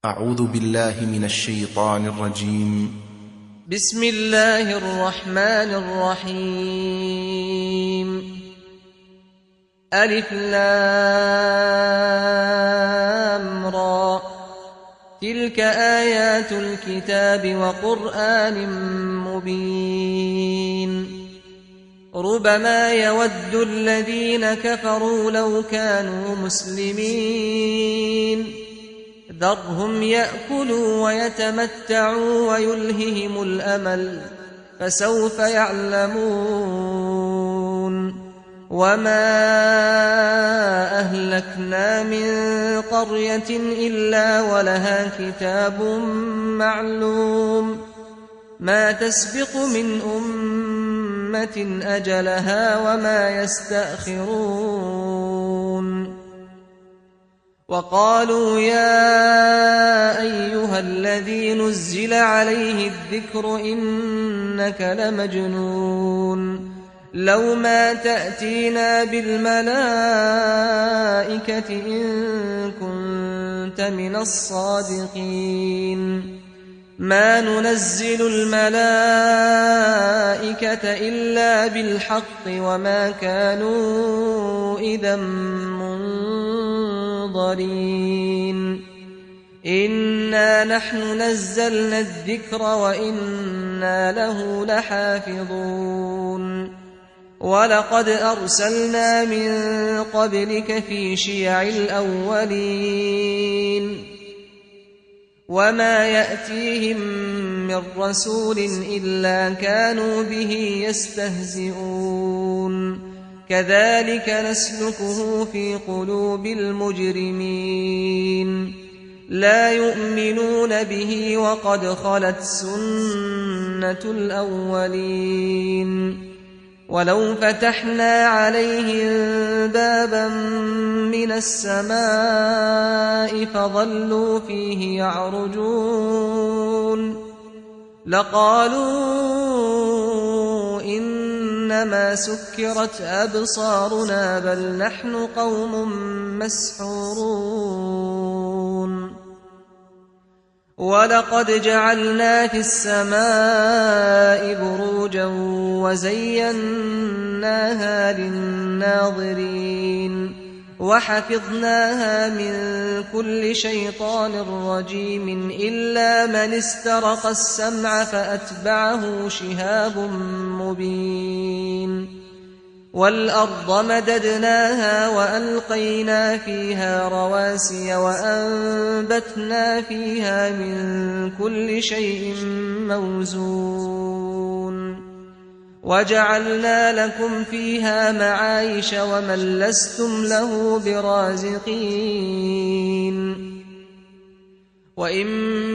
أعوذ بالله من الشيطان الرجيم. بسم الله الرحمن الرحيم. ألف لام را، تلك آيات الكتاب وقرآن مبين. ربما يود الذين كفروا لو كانوا مسلمين، ذرهم يأكلوا ويتمتعوا ويلههم الأمل، فسوف يعلمون. وما أهلكنا من قرية إلا ولها كتاب معلوم، ما تسبق من أمة أجلها وما يستأخرون. وقالوا يا أيها الذي نزل عليه الذكر إنك لمجنون، لو ما تأتينا بالملائكة إن كنت من الصادقين. ما ننزل الملائكة إلا بالحق وما كانوا إذا منظرين. إنا نحن نزلنا الذكر وإنا له لحافظون. ولقد أرسلنا من قبلك في شيع الأولين، وما يأتيهم من رسول إلا كانوا به يستهزئون. كذلك نسلكه في قلوب المجرمين، لا يؤمنون به وقد خلت سنة الأولين. ولو فتحنا عليهم بابا من السماء فظلوا فيه يعرجون لقالوا إنما سكرت أبصارنا بل نحن قوم مسحورون. ولقد جعلنا في السماء بروجا وزيناها للناظرين وحفظناها من كل شيطان رجيم إلا من استرق السمع فأتبعه شهاب مبين. والأرض مددناها وألقينا فيها رواسي وأنبتنا فيها من كل شيء موزون. وجعلنا لكم فيها معايش ومن لستم له برازقين. وإن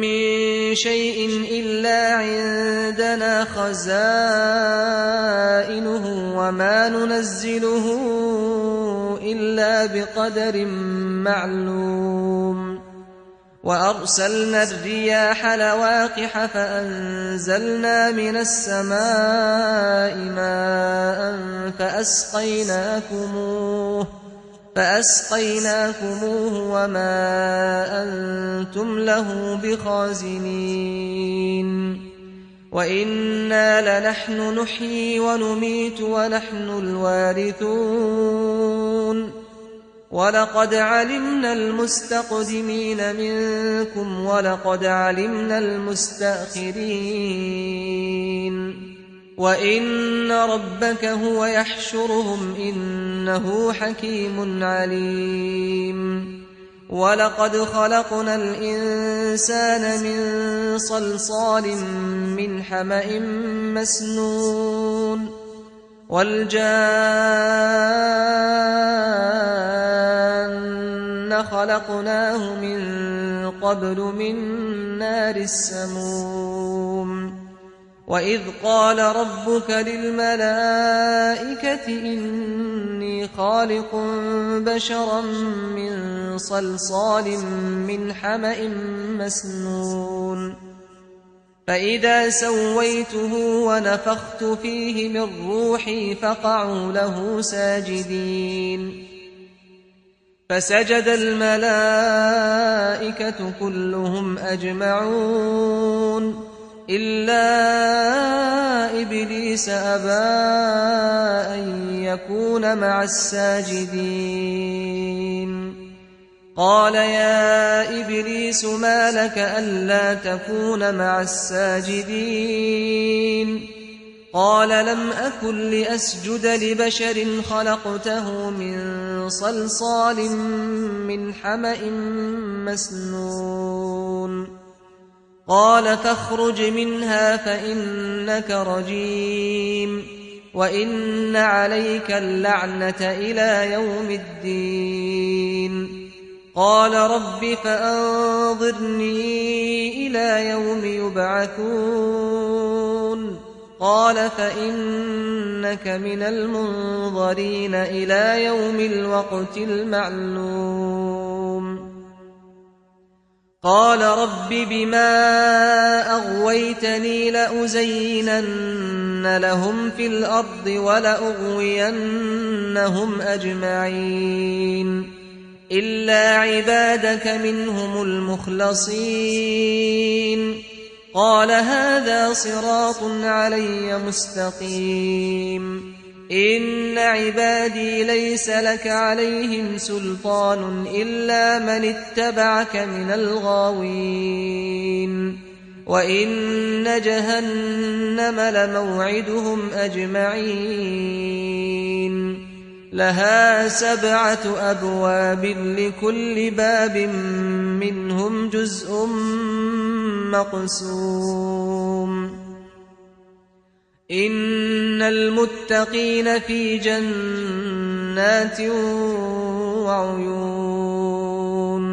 من شيء إلا عندنا خزائنه وما ننزله إلا بقدر معلوم. وأرسلنا الرياح لواقح فأنزلنا من السماء ماء فأسقيناكموه وما أنتم له بخازنين. وإنا لنحن نحيي ونميت ونحن الوارثون. ولقد علمنا المستقدمين منكم ولقد علمنا المستأخرين. وإن ربك هو يحشرهم إنه حكيم عليم. ولقد خلقنا الإنسان من صلصال من حمأ مسنون والجان خلقناه من قبل من نار السموم. وإذ قال ربك للملائكة إني خالق بشرا من صلصال من حمأ مسنون، فإذا سويته ونفخت فيه من روحي فقعوا له ساجدين. فسجد الملائكة كلهم أجمعون إلا إبليس أبى أن يكون مع الساجدين. قال يا إبليس ما لك ألا تكون مع الساجدين؟ قال لم أكن لأسجد لبشر خلقته من صلصال من حمأ مسنون. قال فاخرج منها فإنك رجيم وإن عليك اللعنة إلى يوم الدين. قال رب فأنظرني إلى يوم يبعثون. قال فإنك من المنظرين إلى يوم الوقت المعلوم. قال رب بما أغويتني لأزينن لهم في الأرض ولأغوينهم أجمعين إلا عبادك منهم المخلصين. قال هذا صراط علي مستقيم. إن عبادي ليس لك عليهم سلطان إلا من اتبعك من الغاوين. وإن جهنم لموعدهم أجمعين لها 7 أبواب لكل باب منهم جزء مقسوم. إن المتقين في جنات وعيون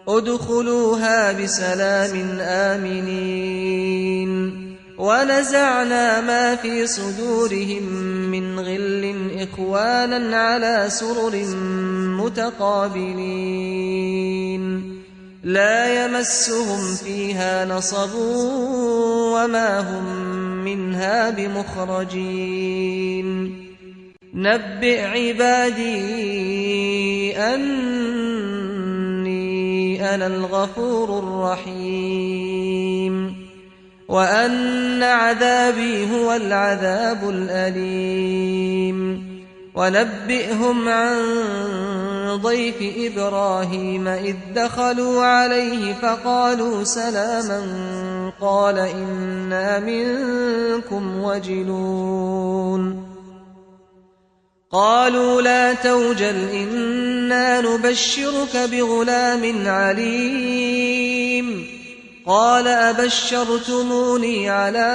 ادخلوها بسلام آمنين. ونزعنا ما في صدورهم من غل إخوانا على سرر متقابلين لا يمسهم فيها نصب وما هم منها بمخرجين. نبئ عبادي أني أنا الغفور الرحيم وأن عذابي هو العذاب الأليم. ونبئهم عن ضيف إبراهيم إذ دخلوا عليه فقالوا سلاما قال إنا منكم وجلون. قالوا لا توجل إنا نبشرك بغلام عليم. قال أبشرتموني على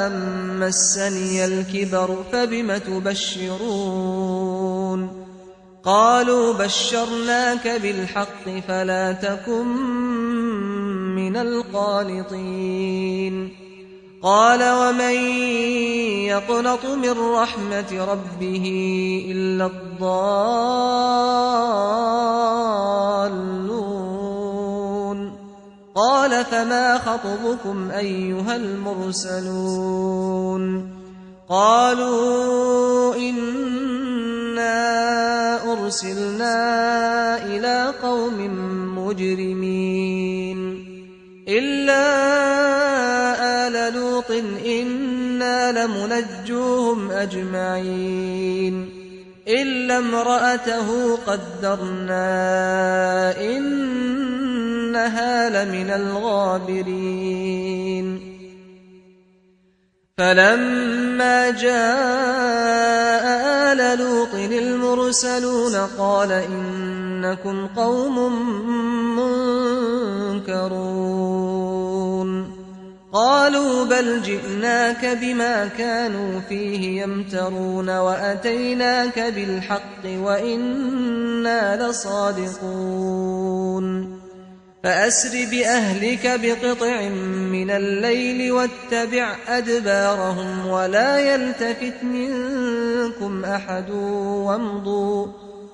أن مسني الكبر فبم تبشرون؟ قالوا بشرناك بالحق فلا تكن من القانطين. قال ومن يقنط من رحمة ربه إلا الضالون. قال فما خطبكم أيها المرسلون؟ قالوا إنا أرسلنا إلى قوم مجرمين إلا آل لوط إنا لمنجوهم أجمعين إلا امرأته قدرنا إنها لمن الغابرين. فلما جاء آل لوط المرسلون قال إنكم قوم منكرون. قالوا بل جئناك بما كانوا فيه يمترون وأتيناك بالحق وإنا لصادقون. فأسر بأهلك بقطع من الليل واتبع أدبارهم ولا يلتفت منكم أحد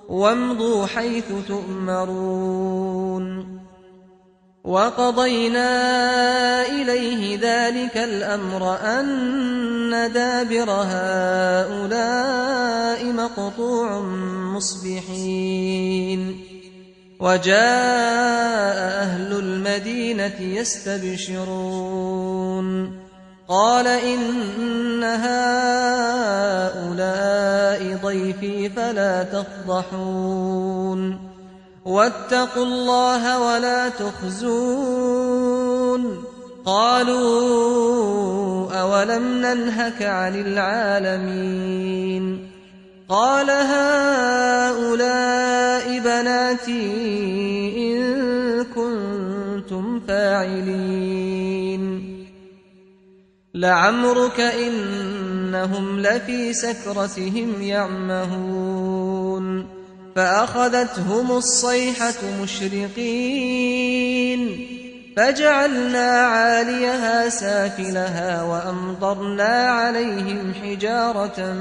وامضوا حيث تؤمرون. وقضينا إليه ذلك الأمر أن دابر هؤلاء مقطوع مصبحين وجاء أهل المدينة يستبشرون قال إن هؤلاء ضيفي فلا تفضحون واتقوا الله ولا تخزون قالوا أولم ننهك عن العالمين قال هؤلاء بناتي إن كنتم فاعلين لعمرك إنهم لفي سكرتهم يعمهون فأخذتهم الصيحة مشرقين فجعلنا عاليها سافلها وأمطرنا عليهم حجارة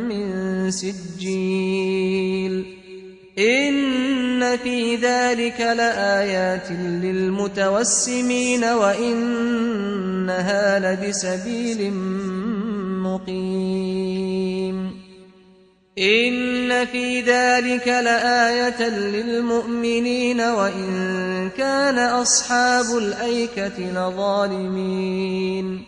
من سجيل إن في ذلك لآيات للمتوسمين وإنها لبسبيل مقيم إن في ذلك لآية للمؤمنين وإن كان أصحاب الأيكة لظالمين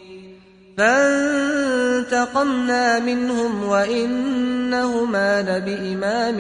فانتقمنا منهم وإنهما لبإمام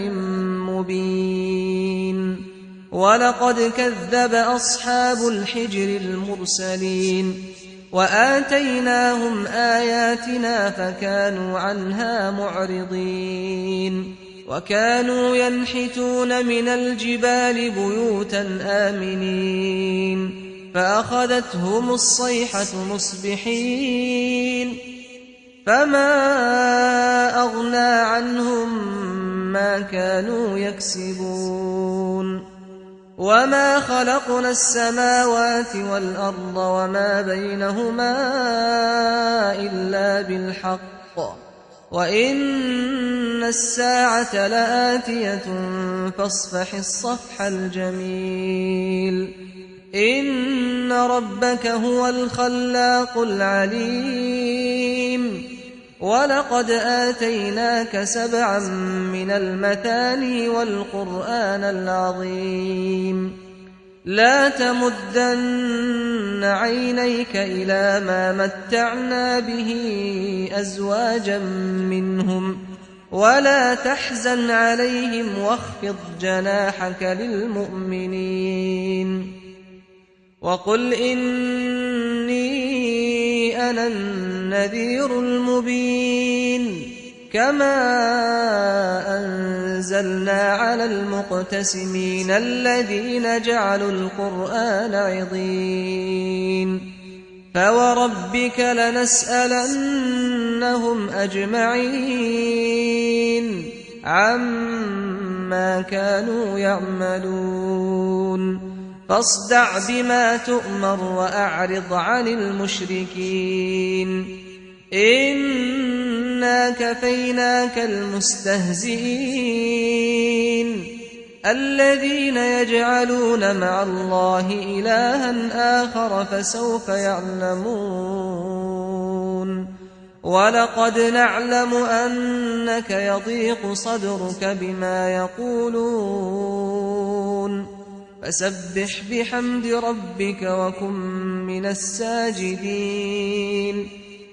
مبين ولقد كذب أصحاب الحجر المرسلين وآتيناهم آياتنا فكانوا عنها معرضين وكانوا ينحتون من الجبال بيوتا آمنين فأخذتهم الصيحة مصبحين فما أغنى عنهم ما كانوا يكسبون وما خلقنا السماوات والأرض وما بينهما إلا بالحق وإن الساعة لآتية فاصفح الصفح الجميل إن ربك هو الخلاق العليم ولقد آتيناك 7 من المثاني والقرآن العظيم لا تمدن عينيك إلى ما متعنا به أزواجا منهم ولا تحزن عليهم واخفض جناحك للمؤمنين وقل إني أنا النذير المبين كما أنزلنا على المقتسمين الذين جعلوا القرآن عضين فوربك لنسألنهم أجمعين عما كانوا يعملون فاصدع بما تؤمر وأعرض عن المشركين إنا كفيناك المستهزئين الذين يجعلون مع الله إلها آخر فسوف يعلمون ولقد نعلم أنك يضيق صدرك بما يقولون فسبح بحمد ربك وكن من الساجدين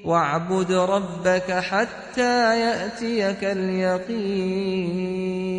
واعبد ربك حتى يأتيك اليقين